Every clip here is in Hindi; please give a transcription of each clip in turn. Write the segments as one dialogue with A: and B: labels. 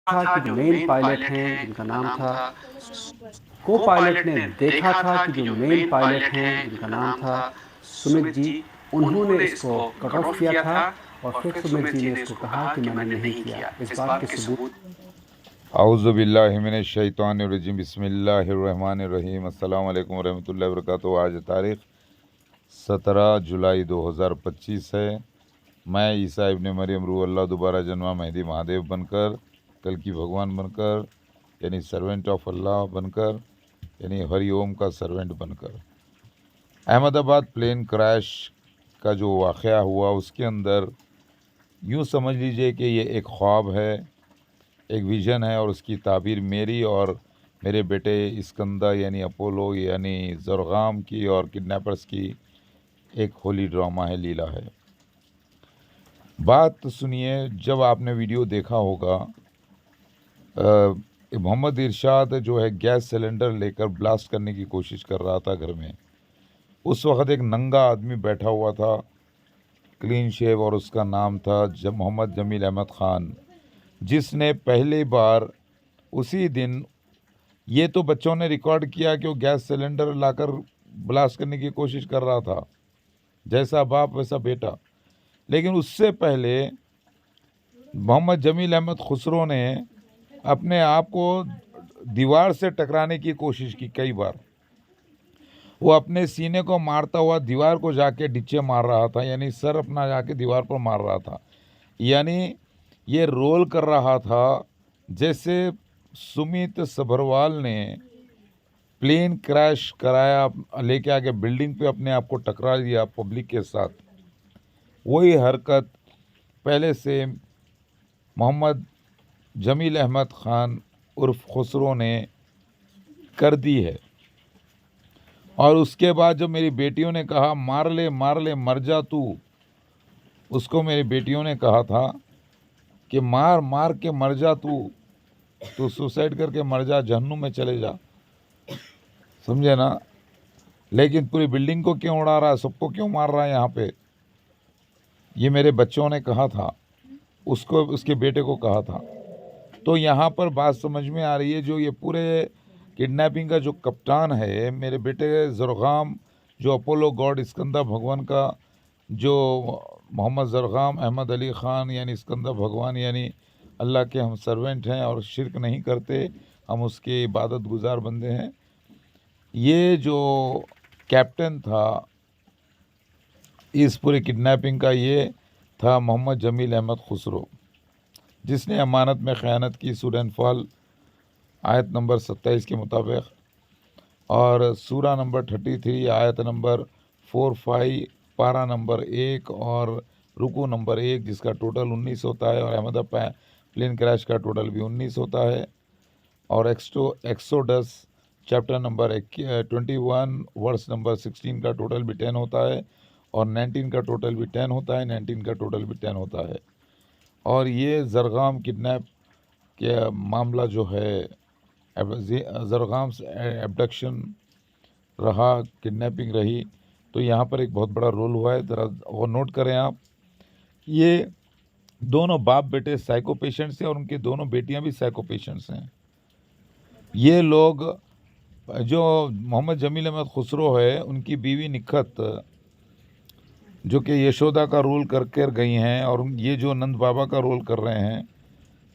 A: था कि जो मेन पायलट हैं जिनका नाम था, को पायलट ने देखा था कि जो मेन पायलट हैं जिनका नाम था सुमित जी, उन्होंने इसको कट ऑफ किया था और फिर सुमित जी ने इसको कहा कि मैंने नहीं किया। इस बात के सबूत
B: औज़ुबिल्लाहिमिनश्शैतानिर्रजीम बिस्मिल्लाहिर्रहमानिर्रहीम अस्सलाम वालेकुम रहमतुल्लाहि व बरकातुहू। आज तारीख़ 17 जुलाई 2025 है। मैं ईसा इब्न मरियम रूह अल्लाह दोबारा जन्मा मेहदी महादेव बनकर, कल की भगवान बनकर, यानी सर्वेंट ऑफ अल्लाह बनकर, यानी हरिओम का सर्वेंट बनकर, अहमदाबाद प्लेन क्रैश का जो वाक़या हुआ उसके अंदर यूँ समझ लीजिए कि ये एक ख्वाब है, एक विज़न है, और उसकी ताबीर मेरी और मेरे बेटे इस्कंदर यानी अपोलो यानी ज़रगाम की और किडनैपर्स की एक होली ड्रामा है, लीला है। बात सुनिए, जब आपने वीडियो देखा होगा, मोहम्मद इरशाद जो है गैस सिलेंडर लेकर ब्लास्ट करने की कोशिश कर रहा था घर में। उस वक़्त एक नंगा आदमी बैठा हुआ था, क्लीन शेव, और उसका नाम था मोहम्मद जमील अहमद ख़ान, जिसने पहली बार उसी दिन, ये तो बच्चों ने रिकॉर्ड किया कि वो गैस सिलेंडर लाकर ब्लास्ट करने की कोशिश कर रहा था, जैसा बाप वैसा बेटा। लेकिन उससे पहले मोहम्मद जमील अहमद खुसरो ने अपने आप को दीवार से टकराने की कोशिश की कई बार। वो अपने सीने को मारता हुआ दीवार को जाके डिच्चे मार रहा था, यानी सर अपना जाके दीवार पर मार रहा था, यानी ये रोल कर रहा था जैसे सुमित सभरवाल ने प्लेन क्रैश कराया, लेके आके बिल्डिंग पे अपने आप को टकरा दिया पब्लिक के साथ। वही हरकत पहले से मोहम्मद जमील अहमद ख़ान उर्फ खुसरो ने कर दी है। और उसके बाद जब मेरी बेटियों ने कहा मार ले मर जा तू, उसको मेरी बेटियों ने कहा था कि मार मार के मर जा तू सुसाइड करके मर जा, जहन्नुम में चले जा, समझे ना। लेकिन पूरी बिल्डिंग को क्यों उड़ा रहा है, सबको क्यों मार रहा है यहाँ पे, ये मेरे बच्चों ने कहा था, उसको उसके बेटे को कहा था। तो यहाँ पर बात समझ में आ रही है, जो ये पूरे किडनैपिंग का जो कप्तान है मेरे बेटे ज़रगाम, जो अपोलो गॉड इस्कंदर भगवान का, जो मोहम्मद ज़रगाम अहमद अली ख़ान यानी इस्कंदर भगवान, यानी अल्लाह के हम सर्वेंट हैं और शिरक नहीं करते, हम उसके इबादत गुजार बंदे हैं। ये जो कैप्टन था इस पूरे किडनैपिंग का, ये था मोहम्मद जमील अहमद खुसरो, जिसने अमानत में ख़यानत की सूरह अनफ़ाल आयत नंबर 27 के मुताबिक, और सूरा नंबर 33 आयत नंबर 45 पारा नंबर 1 और रुकू नंबर 1, जिसका टोटल 19 होता है, और अहमदाबाद प्लेन क्रैश का टोटल भी 19 होता है, और Exodus chapter number 21 verse number 16 का टोटल भी 10 होता है, और 19 का टोटल भी 10 होता है, 19 का टोटल भी 10 होता है। और ये ज़रगाम किडनैप के मामला जो है, ज़रगाम से एब्डक्शन रहा, किडनैपिंग रही, तो यहाँ पर एक बहुत बड़ा रोल हुआ है। ज़रा और नोट करें आप, ये दोनों बाप बेटे साइको पेशेंट्स हैं और उनकी दोनों बेटियां भी साइको पेशेंट्स हैं। ये लोग, जो मोहम्मद जमील अहमद खुसरो है, उनकी बीवी निखत, जो कि यशोदा का रोल करके गई हैं, और ये जो नंद बाबा का रोल कर रहे हैं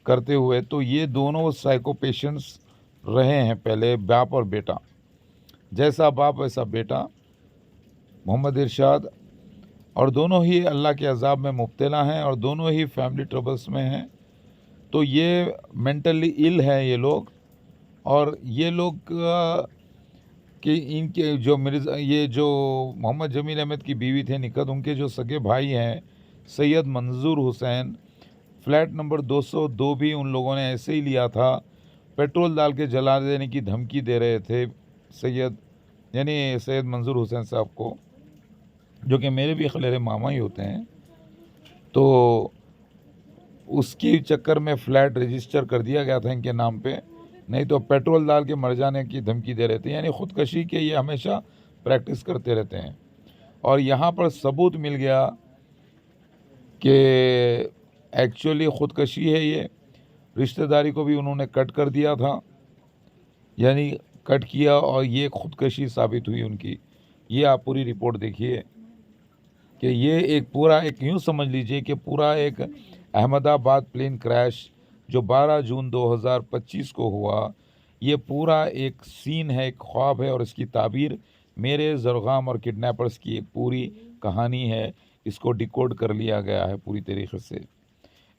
B: करते हुए, तो ये दोनों साइको पेशेंट्स रहे हैं पहले, बाप और बेटा, जैसा बाप वैसा बेटा मोहम्मद इरशाद, और दोनों ही अल्लाह के अज़ाब में मुब्तला हैं और दोनों ही फैमिली ट्रबल्स में हैं। तो ये मेंटली इल हैं ये लोग, और ये लोग कि इनके जो मिर्ज़ा, ये जो मोहम्मद जमील अहमद की बीवी थे निकत, उनके जो सगे भाई हैं सैयद मंजूर हुसैन, फ्लैट नंबर 202 भी उन लोगों ने ऐसे ही लिया था, पेट्रोल डाल के जला देने की धमकी दे रहे थे सैयद, यानी सैयद मंजूर हुसैन साहब को, जो कि मेरे भी खलेरे मामा ही होते हैं। तो उसकी चक्कर में फ़्लैट रजिस्टर कर दिया गया था इनके नाम पे, नहीं तो पेट्रोल डाल के मर जाने की धमकी दे रहे थे, यानी ख़ुदकशी के ये हमेशा प्रैक्टिस करते रहते हैं। और यहाँ पर सबूत मिल गया कि एक्चुअली ख़ुदकशी है ये, रिश्तेदारी को भी उन्होंने कट कर दिया था, यानी कट किया, और ये खुदकशी साबित हुई उनकी। ये आप पूरी रिपोर्ट देखिए कि ये एक पूरा एक यूँ समझ लीजिए कि पूरा एक अहमदाबाद प्लेन क्रैश जो 12 जून 2025 को हुआ, ये पूरा एक सीन है, एक ख्वाब है, और इसकी ताबीर मेरे ज़रग़ाम और किडनैपर्स की एक पूरी कहानी है। इसको डिकोड कर लिया गया है पूरी तरीक़े से।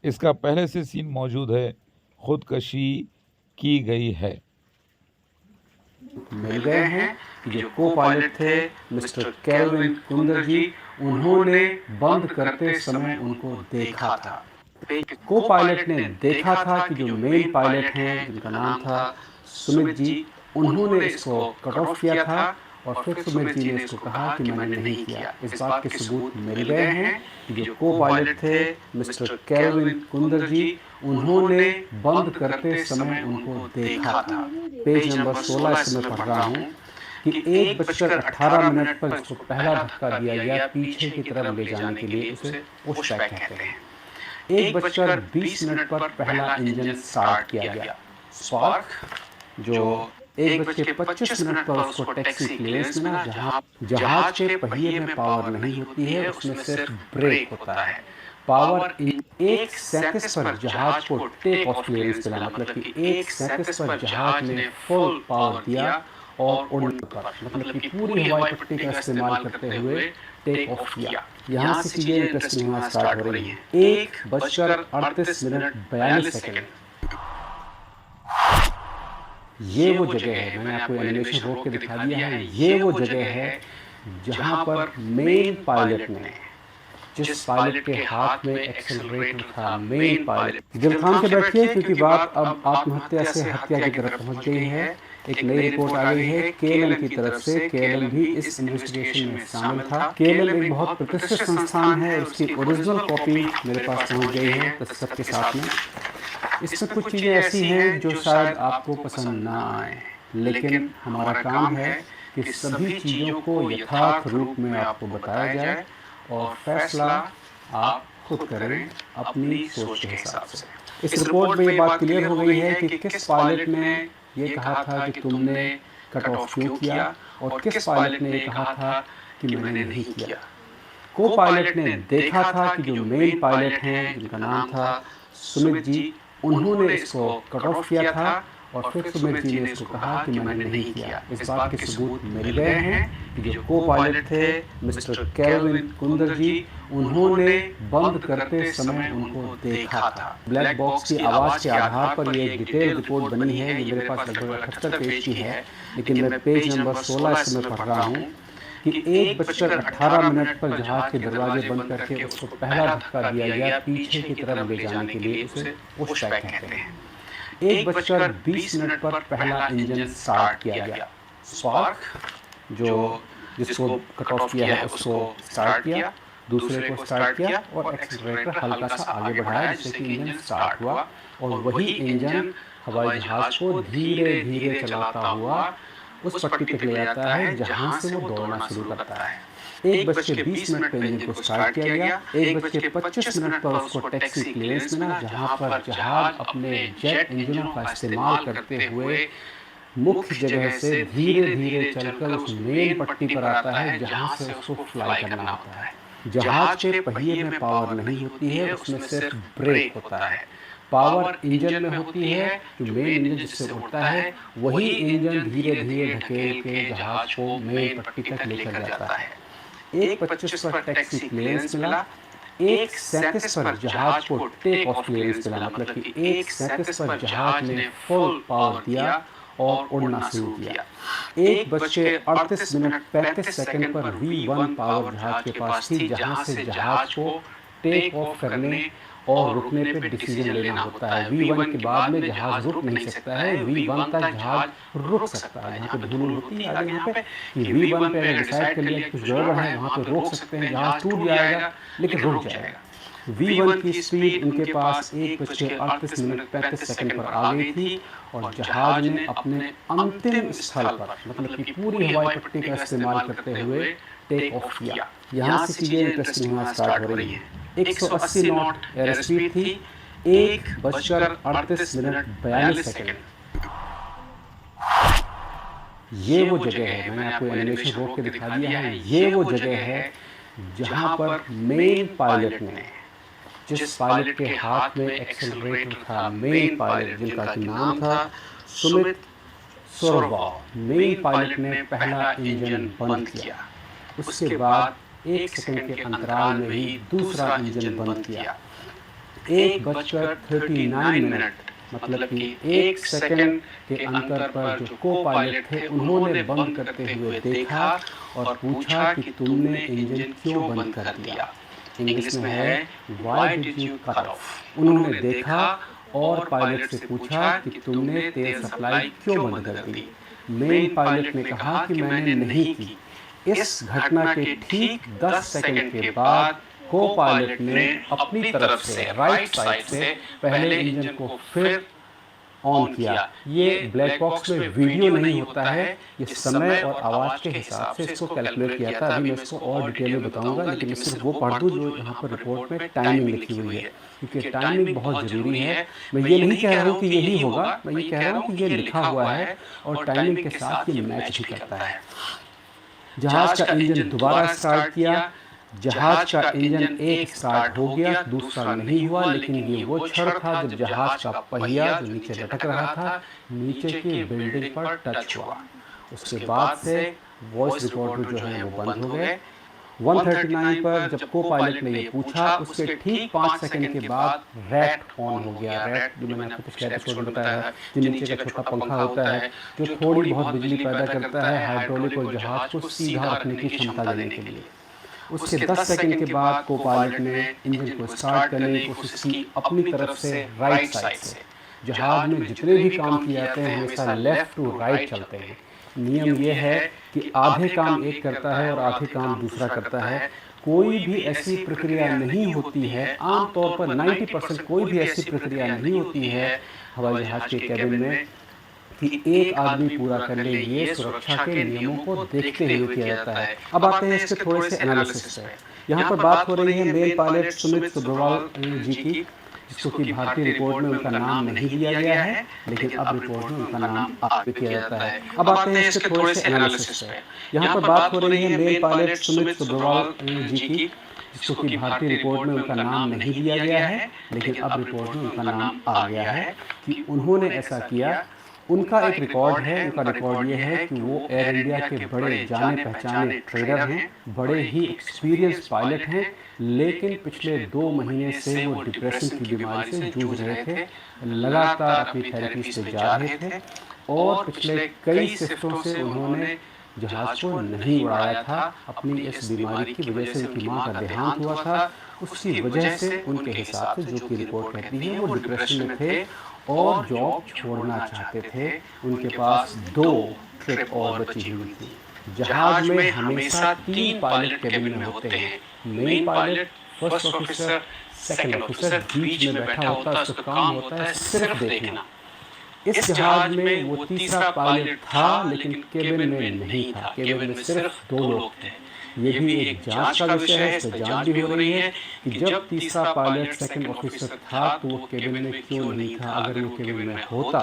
B: इसका पहले से सीन मौजूद है, खुदकशी की गई है।
A: मिल गए हैं कि जो को पायलट थे मिस्टर केल्विन कुंदर जी, उन्होंने बंद करते समय उनको देखा था। को पायलट ने देखा था कि जो मेन पायलट हैं जिनका नाम था सुमित जी, उन्होंने इसको कट ऑफ किया था, और फिर सुमित जी ने इसको कहा कि मैंने नहीं किया। इस बात के सबूत मिल गए हैं कि जो को पायलट थे मिस्टर केल्विन कुंदर जी, उन्होंने बंद करते समय उनको देखा था। पेज नंबर 16 इसमें पढ़ रहा हूँ कि 1:18 पर इसको पहला धक्का दिया गया पीछे की तरफ ले जाने के लिए, उसे पुश बैक कहते हैं। 1:20 पर पहला इंजन स्टार्ट किया गया। स्पार्क जो 1:25 पर उसको टैक्सी क्लियरेंस मिला, जहाज के पहिए में पावर नहीं होती है, उसमें सिर्फ ब्रेक होता है। पावर 1:37 पर जहाज को टेक ऑफ क्लियरेंस मिला, मतलब कि 1:37 पर जहाज ने फुल पावर दिया और उड़ने पर, मतलब कि पूरी हवाई पट्टी का इस्तेमाल करते हुए टेक ऑफ किया। यहाँ से चीजें इंटरेस्टिंग होना स्टार्ट हो रही हैं। 1:38 ये वो जगह है, मैंने आपको एनिमेशन रोक के दिखा दिया है, ये वो जगह है जहां पर मेन पायलट ने, जिस पायलट के हाथ में एक्सेलरेटर था, मेन पायलट, दिल थाम के बैठिए क्योंकि बात अब आत्महत्या से हत्या की तरफ पहुंच गई है। एक नई रिपोर्ट आ गई है केएलएम की तरफ से। केएलएम भी इस इन्वेस्टिगेशन में शामिल था। केएलएम एक बहुत प्रतिष्ठित संस्थान है, उसकी ओरिजिनल कॉपी मेरे पास पहुंच गई है दस्तखत के साथ में। इसमें कुछ चीज़ें ऐसी हैं जो शायद आपको पसंद ना आए, लेकिन हमारा काम है कि सभी चीज़ों को यथार्थ रूप में आपको बताया जाए और फैसला आप खुद करें अपनी सोच के हिसाब से। इस रिपोर्ट में ये बात क्लियर हो गई है कि किस पायलट ने ये कहा था कि तुमने कट ऑफ क्यों किया, और किस पायलट ने ये कहा था कि मैंने नहीं किया। को पायलट ने देखा था कि जो मेन पायलट हैं जिनका नाम था सुमित जी, उन्होंने इसको कट ऑफ किया था, और फिर सुमित जी ने इसको कहा कि मैंने नहीं किया। इस बात के सबूत मिल गए हैं कि जो को पायलट थे मिस्टर केल्विन कुंदर जी, उन्होंने बंद करते समय उनको देखा था। ब्लैक बॉक्स की आवाज़ के आधार पर ये एक डिटेल रिपोर्ट बनी है, ये मेरे पास लगभग 78 पेज की है, लेकिन मैं पेज नंबर 16 इसमें पढ़ रहा हूँ कि 1:18 पर जहाज के दरवाजे बंद करके उसको पहला धक्का दिया गया पीछे की तरफ ले जाने के लिए, उसे पुश बैक कहते हैं। 1:20 पर पहला इंजन स्टार्ट किया गया। स्पार्क जो जिसको कट ऑफ किया है उसको स्टार्ट किया, दूसरे को स्टार्ट किया और एक्सीलरेटर हल्का सा आगे बढ़ाया जिससे कि इंजन स्टार्ट हुआ, और वही इंजन हवाई जहाज को धीरे धीरे चलाता हुआ उस पट्टी तक ले जाता है जहां से वो दौड़ना शुरू करता है। 1:20 पर इंजन को स्टार्ट किया गया। 1:25 पर उसको टैक्सी क्लियरेंस मिला, जहां पर जहाज अपने जेट इंजनों का इस्तेमाल करते हुए मुख्य जगह से धीरे धीरे चलकर उस मेन पट्टी पर आता है जहां से उसको फ्लाई करना होता है। जहाज के पहिए में पावर नहीं होती है, उसमें सिर्फ ब्रेक होता है। पावर इंजन में होती है, जो मेन इंजन जिससे उड़ता है, वही इंजन धीरे धीरे धकेल के जहाज को मेन पट्टी तक लेकर जाता है। 1:25 पर टैक्सी क्लियरेंस मिला, 1:37 पर जहाज को टेक ऑफ क्लियरेंस मिला, मतलब कि 1:37 पर जहाज ने फुल पावर दिया और उड़ना शुरू किया। 1:38 पर V1 पावर जहाज के पास थी, जहां से जहाज को टेक ऑफ करने और रुकने पे डिसीजन लेना होता है। V1 के बाद में जहाज रुक नहीं सकता है, V1 तक जहाज रुक सकता है। यहाँ पे धुन होती है आगे यहाँ पे कि V1 पे अगर डिसाइड कर लिया कि कुछ गड़बड़ है, वहाँ पे रोक सकते हैं, जहाज टूट जाएगा लेकिन रुक जाएगा। V1 की स्पीड उनके पास 1:38 पर आ गई थी, और जहाज ने अपने अंतिम स्थल पर, मतलब कि पूरी हवाई पट्टी का इस्तेमाल करते हुए टेक ऑफ किया। यहाँ से चीजें इंटरेस्टिंग होना स्टार्ट हो रही हैं। 180 नॉट एयर स्पीड थी, 1:38 ये वो जगह है, मैंने आपको एनिमेशन रोक के दिखा दिया है, ये वो जगह है जहां पर मेन पायलट ने, जिस पायलट के हाथ में एक्सेलरेटर था, मेन पायलट जिनका कि नाम था सुमित सोरबा, मेन पायलट ने पहला इंजन बंद किया। उसके बाद 1 सेकंड के अंतराल में ही दूसरा इंजन बंद किया। 1:39 मतलब कि 1 सेकंड के अंतर पर जो को पायलट थे उन्होंने बंद करते हुए देखा और पूछा कि तुमने इंजन क्यों बंद कर दिया। इंग्लिश में है why did you cut off. उन्होंने देखा और पायलट से पूछा कि तुमने तेल सप्लाई क्यों बंद कर दी। मेन पायलट ने कहा कि मैंने नहीं की। इस घटना के ठीक 10 सेकंड के बाद को पायलट ने अपनी तरफ से राइट साइड से पहले इंजन को फिर ऑन किया। ये ब्लैक बॉक्स में वीडियो नहीं होता है, ये समय और आवाज़ के हिसाब से इसको कैलकुलेट किया था। अभी मैं इसको और डिटेल में बताऊंगा, लेकिन मैं सिर्फ वो पढ़ दूँ जो यहाँ पर रिपोर्ट में टाइमिंग लिखी हुई है, क्योंकि टाइमिंग बहुत ज़रूरी है। मैं ये नहीं कह रहा हूँ कि यही होगा, मैं ये कह रहा हूँ कि ये लिखा हुआ है और टाइमिंग के साथ ये मैच भी करता है। जहाज का इंजन दोबारा स्टार्ट किया। जहाज का इंजन एक स्टार्ट हो गया, दूसरा नहीं हुआ, लेकिन ये वो क्षण था जब जहाज का पहिया जो नीचे लटक रहा था नीचे की बिल्डिंग पर टच हुआ। उसके बाद से वॉइस रिकॉर्डर जो है वो बंद हो गए। 1:39 पर जब को पायलट ने ये पूछा, उसके ठीक 5 सेकंड के बाद रैट ऑन हो गया। रैट जो मैंने आपको पिछले एपिसोड में बताया है, जो नीचे का छोटा पंखा होता है जो थोड़ी बहुत बिजली पैदा करता है हाइड्रोलिक और जहाज को सीधा रखने की क्षमता देने के लिए। उसके 10 सेकंड के बाद को पायलट ने इंजन को स्टार्ट करने की कोशिश की अपनी तरफ से राइट साइड से। जहाज में जितने भी काम किए जाते हैं हमेशा लेफ्ट टू राइट चलते हैं। नियम यह है कि आधे काम एक करता है और आधे काम दूसरा करता है। कोई भी ऐसी प्रक्रिया नहीं होती है, आमतौर पर 90% कोई भी ऐसी प्रक्रिया नहीं होती है हवाई जहाज के कैबिन में कि एक आदमी पूरा कर ले। ये सुरक्षा के नियमों को देखते हुए किया जाता है। अब आते हैं इसके थोड़े से एनालिसिस पे। यहाँ पर बात हो रही है मेन पायलट सुमित सोब्रवाल जी की, जिसको कि भारतीय रिपोर्ट में उनका नाम नहीं दिया गया है, लेकिन अब रिपोर्ट में उनका नाम आप किया जाता है। अब आते हैं इसके थोड़े से एनालिसिस पे। यहाँ पर बात हो रही है मेन पायलट सुमित सोब्रवाल जी की, जिसको कि भारतीय रिपोर्ट में उनका नाम नहीं दिया गया है, लेकिन अब रिपोर्ट में उनका नाम आ गया है कि उन्होंने ऐसा किया। उनका एक रिकॉर्ड है। उनका रिकॉर्ड ये है कि वो एयर इंडिया के बड़े जाने पहचाने ट्रेडर हैं, बड़े ही एक्सपीरियंस पायलट हैं, लेकिन पिछले 2 महीने से वो डिप्रेशन की बीमारी से जूझ रहे थे, लगातार अपनी थेरेपी से जा रहे थे और पिछले कई शिफ्टों से उन्होंने जहाज को नहीं उड़ाया था। अपनी इस बीमारी की वजह से उनकी माँ का देहांत हुआ था, उसकी वजह से उनके हिसाब से जो कि रिपोर्ट कहती है वो डिप्रेशन में थे और जॉब छोड़ना चाहते थे। उनके पास 2 ट्रिप और बची हुई थी। जहाज में हमेशा 3 पायलट कैबिन में होते हैं। Main pilot, first officer, second officer बीच में बैठा होता है, उसका काम होता है सिर्फ देखना। इस जहाज में वो तीसरा पायलट था, लेकिन केबिन में नहीं था। केबिन में सिर्फ 2 लोग थे। ये भी एक जांच का विषय है, इस पर जांच भी हो रही है कि जब तीसरा पायलट सेकंड ऑफिसर था तो वो केबिन में क्यों नहीं था। अगर वो केबिन में होता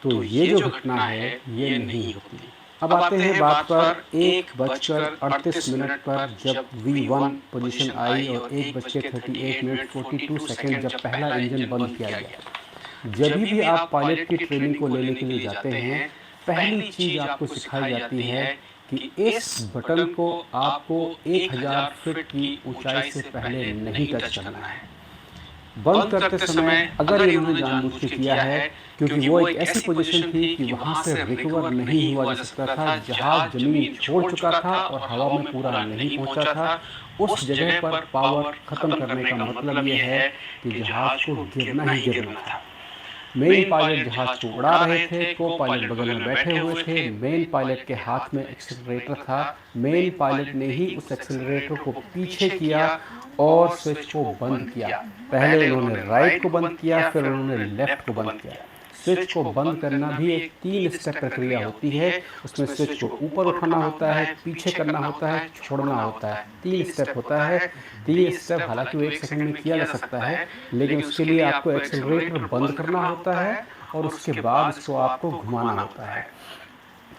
A: तो ये जो घटना है ये नहीं होती। अब आते हैं बात पर 1:38 पर जब V1 पोजीशन आई और 1:38 42 जब पहला इंजन बंद किया गया। जब भी आप पायलट की ट्रेनिंग को लेने के लिए जाते हैं, पहली चीज आपको सिखाई जाती है कि इस बटन को आपको 1000 फीट की ऊंचाई से पहले नहीं टच करना है। बंद करते समय अगर इन्होंने जानबूझ के किया है, क्योंकि वो एक ऐसी पोजीशन थी कि वहां से रिकवर नहीं हुआ जा सकता था। जहाज जमीन छोड़ चुका था और हवा में पूरा नहीं पहुंचा था। उस जगह पर पावर खत्म करने का मतलब ये है कि जहाज को गिरना ही गिरना था। मेन पायलट जहाज को उड़ा रहे थे, को पायलट बगल में बैठे हुए थे। मेन पायलट के हाथ में एक्सेलरेटर था। मेन पायलट ने ही उस एक्सेलरेटर को पीछे किया और स्विच को बंद किया। पहले उन्होंने राइट को बंद किया, फिर उन्होंने लेफ्ट को बंद किया। स्विच को बंद करना भी एक 3 स्टेप प्रक्रिया होती है। उसमें स्विच को ऊपर उठाना होता है, पीछे करना होता है, छोड़ना होता है। 3 स्टेप होता है। 3 स्टेप हालांकि वो 1 सेकंड में किया जा सकता है, लेकिन उसके लिए आपको एक्सेलरेटर बंद करना होता है और उसके बाद इसको आपको घुमाना होता है।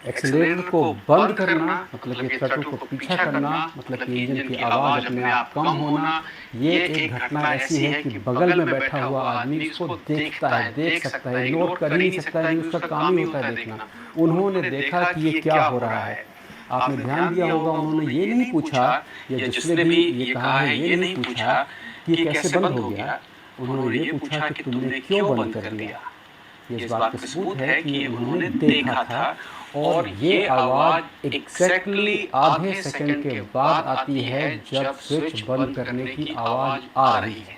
A: एक्सेलरेटर को बंद करना मतलब कि थ्रटल को पीछा करना, मतलब कि इंजन की आवाज़ अपने आप कम होना। ये एक घटना ऐसी है कि बगल में बैठा हुआ आदमी इसको देखता है, देख सकता है, इग्नोर कर ही नहीं सकता है, उसका काम ही होता है देखना। उन्होंने देखा कि ये क्या हो रहा है। आपने ध्यान दिया होगा, उन्होंने ये नहीं पूछा, या जिसने भी ये कहा है ये नहीं पूछा कि कैसे बंद हो गया। उन्होंने ये पूछा कि तुमने क्यों बंद कर दिया। ये इस बात का सबूत है कि उन्होंने देखा था, और ये आवाज़ एग्जैक्टली आधे सेकंड के बाद आती है जब स्विच बंद करने की आवाज़ आ रही है।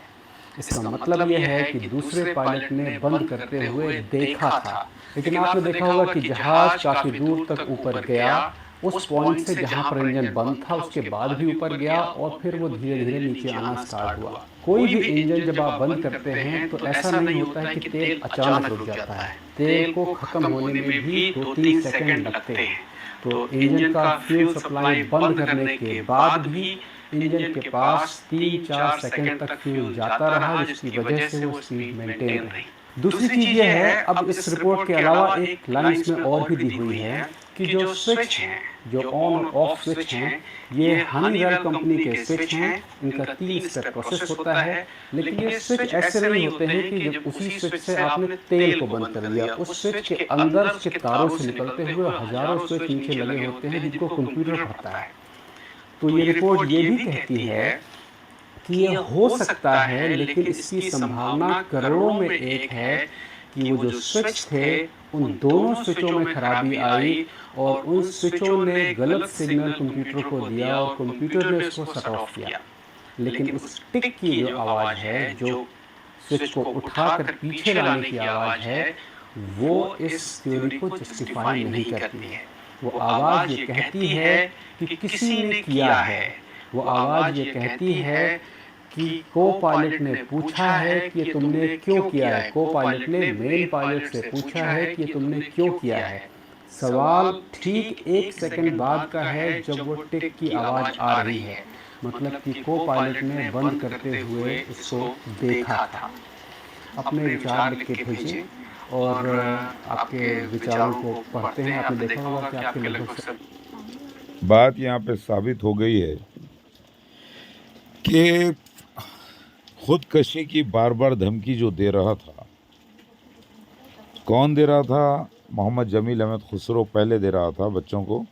A: इसका मतलब यह है कि दूसरे पायलट ने बंद करते हुए देखा था, लेकिन आपने देखा होगा कि जहाज़ काफ़ी दूर तक ऊपर गया। उस पॉइंट से जहां पर इंजन बंद था उसके बाद भी ऊपर गया, और फिर वो धीरे धीरे नीचे आना स्टार्ट हुआ। कोई भी इंजन जब आप बंद करते हैं तो ऐसा नहीं होता है कि तेल अचानक रुक जाता है। तेल को खत्म होने में भी 2-3 सेकंड लगते हैं। तो इंजन का फ्यूल सप्लाई बंद करने के बाद भी इंजन के पास 3-4 सेकंड तक फ्यूल जाता रहा, जिसकी वजह से वो स्पीड मेंटेन रही। दूसरी चीज़ ये है, अब इस रिपोर्ट के अलावा एक लाइन इसमें और भी दी हुई है कि जो स्विच हैं, जो ऑन और ऑफ स्विच हैं, ये हनीवेल कंपनी के स्विच हैं। इनका 3 स्टेप प्रोसेस होता है, लेकिन ये स्विच ऐसे नहीं होते हैं कि जब उसी स्विच से आपने तेल को बंद कर दिया। उस स्विच के अंदर उसके तारों से निकलते हुए हजारों स्विच नीचे लगे होते हैं जिनको कंप्यूटर पढ़ता है। तो ये रिपोर्ट ये भी कहती है कि ये हो सकता है, लेकिन इसकी संभावना करोड़ों में एक है कि वो जो स्विच थे उन दोनों स्विचों में खराबी आई और उन स्विचों ने गलत सिग्नल कंप्यूटर को दिया और कंप्यूटर ने उसको शट ऑफ किया। लेकिन उस टिक की जो आवाज़ है, जो स्विच को उठाकर पीछे लाने की आवाज़ है, वो इस थ्योरी को जस्टिफाई नहीं करती है। वो आवाज़ ये कहती है कि किसी ने किया है। वो आवाज़ ये कहती है कि को पायलट ने पूछा है कि तुमने क्यों किया है। को पायलट ने मेन पायलट से पूछा है कि तुमने क्यों किया है। सवाल ठीक 1 सेकंड बाद का है जब वो टिक की आवाज़ आ रही है, मतलब कि को पायलट ने बंद करते हुए इसको देखा था। अपने विचार लिख के भेजें और आपके विचारों को पढ़ते हैं। आपने देखा होगा कि आपके लगभग सब
B: बात यहाँ पे साबित हो गई है कि खुदकशी की बार बार धमकी जो दे रहा था, कौन दे रहा था? मोहम्मद जमील अहमद खुसरो पहले दे रहा था बच्चों को,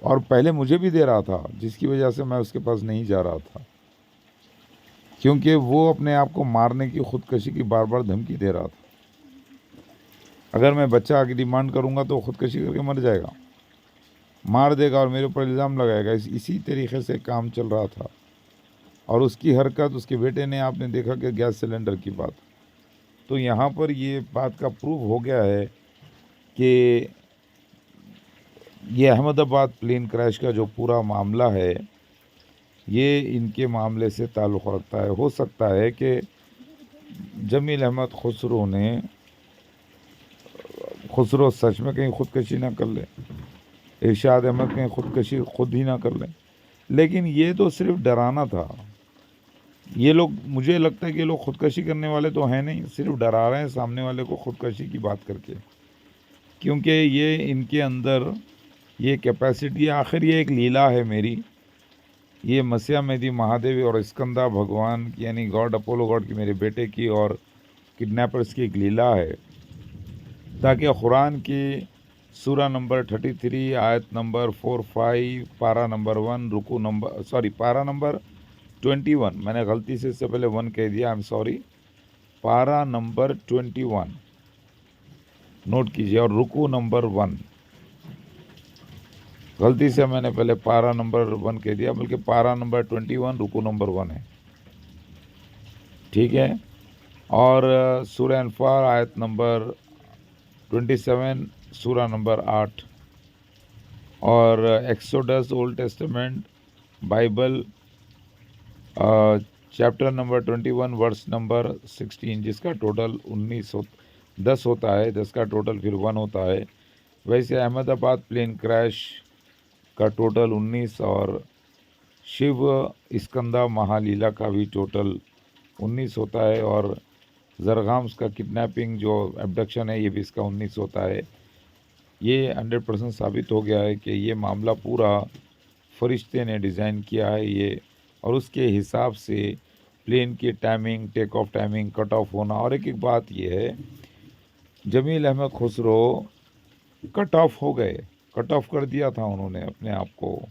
B: और पहले मुझे भी दे रहा था, जिसकी वजह से मैं उसके पास नहीं जा रहा था, क्योंकि वो अपने आप को मारने की खुदकशी की बार बार धमकी दे रहा था। अगर मैं बच्चा आगे डिमांड करूँगा तो खुदकशी करके मर जाएगा, मार देगा और मेरे ऊपर इल्ज़ाम लगाएगा। इसी तरीके से काम चल रहा था। और उसकी हरकत, उसके बेटे ने, आपने देखा कि गैस सिलेंडर की बात, तो यहाँ पर ये बात का प्रूफ हो गया है कि ये अहमदाबाद प्लेन क्रैश का जो पूरा मामला है, ये इनके मामले से ताल्लुक़ रखता है। हो सकता है कि जमील अहमद खुसरो सच में कहीं ख़ुदकशी ना कर ले, इरशाद अहमद कहीं ख़ुदकशी खुद ही ना कर ले, लेकिन ये तो सिर्फ डराना था। ये लोग, मुझे लगता है कि ये लोग ख़ुदकशी करने वाले तो हैं नहीं, सिर्फ डरा रहे हैं सामने वाले को ख़ुदकशी की बात करके, क्योंकि ये इनके अंदर ये कैपेसिटी, आखिर ये एक लीला है मेरी, ये मसीहा मेहदी महादेव और स्कंदा भगवान की, यानी गॉड, अपोलो गॉड की, मेरे बेटे की और किडनैपर्स की एक लीला है, ताकि कुरान की सूरा नंबर 33 आयत नंबर 45 पारा नंबर 1 रुकू नंबर पारा नंबर 21, मैंने गलती से इससे पहले 1 कह दिया, आई एम सॉरी, पारा नंबर 21 नोट कीजिए, और रुकू नंबर 1, गलती से मैंने पहले पारा नंबर 1 कह दिया, बल्कि पारा नंबर 21 रुकू नंबर 1 है, ठीक है। और सूरह अनफाल आयत नंबर 27, सूरा नंबर 8, और Exodus Old Testament Bible chapter number 21 verse number 16, जिसका टोटल 10 होता है, 10 का टोटल फिर 1 होता है। वैसे अहमदाबाद प्लेन क्रैश का टोटल 19 और शिव स्कंदा महालीला का भी टोटल 19 होता है, और जरगाम्स का किडनैपिंग जो एब्डक्शन है ये भी इसका 19 होता है। ये 100% साबित हो गया है कि ये मामला पूरा फरिश्ते ने डिज़ाइन किया है ये, और उसके हिसाब से प्लेन की timing, take off timing, cut off होना। और एक बात ये है, जमील अहमद खुसरो कट ऑफ हो गए, कट ऑफ कर दिया था उन्होंने अपने आप को,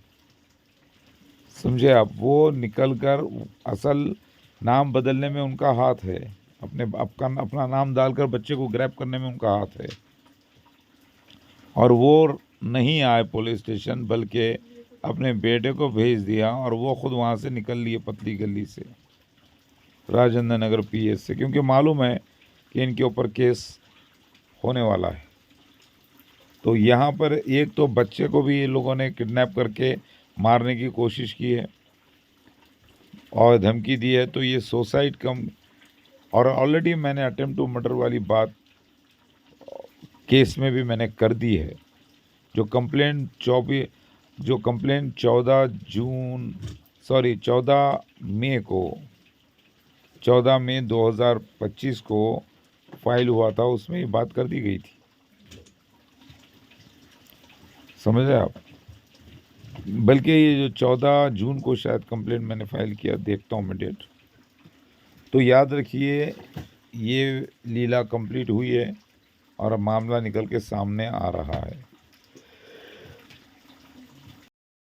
B: समझे आप। वो निकल कर असल नाम बदलने में उनका हाथ है, अपना नाम डालकर बच्चे को ग्रैब करने में उनका हाथ है। और वो नहीं आए पुलिस स्टेशन, बल्कि अपने बेटे को भेज दिया, और वो खुद वहाँ से निकल लिए पतली गली से, राजेंद्र नगर पीएस से, क्योंकि मालूम है कि इनके ऊपर केस होने वाला है। तो यहाँ पर एक तो बच्चे को भी ये लोगों ने किडनैप करके मारने की कोशिश की है और धमकी दी है, तो ये सुसाइड कम, और ऑलरेडी मैंने अटेम्प्ट टू मर्डर वाली बात केस में भी मैंने कर दी है। जो कंप्लेंट 14 मई 2025 को फाइल हुआ था, उसमें ये बात कर दी गई थी, समझे आप। बल्कि ये जो 14 जून को शायद कंप्लेंट मैंने फाइल किया, देखता हूँ मैं डेट। तो याद रखिए, ये लीला कंप्लीट हुई है और अब मामला निकल के सामने आ रहा है।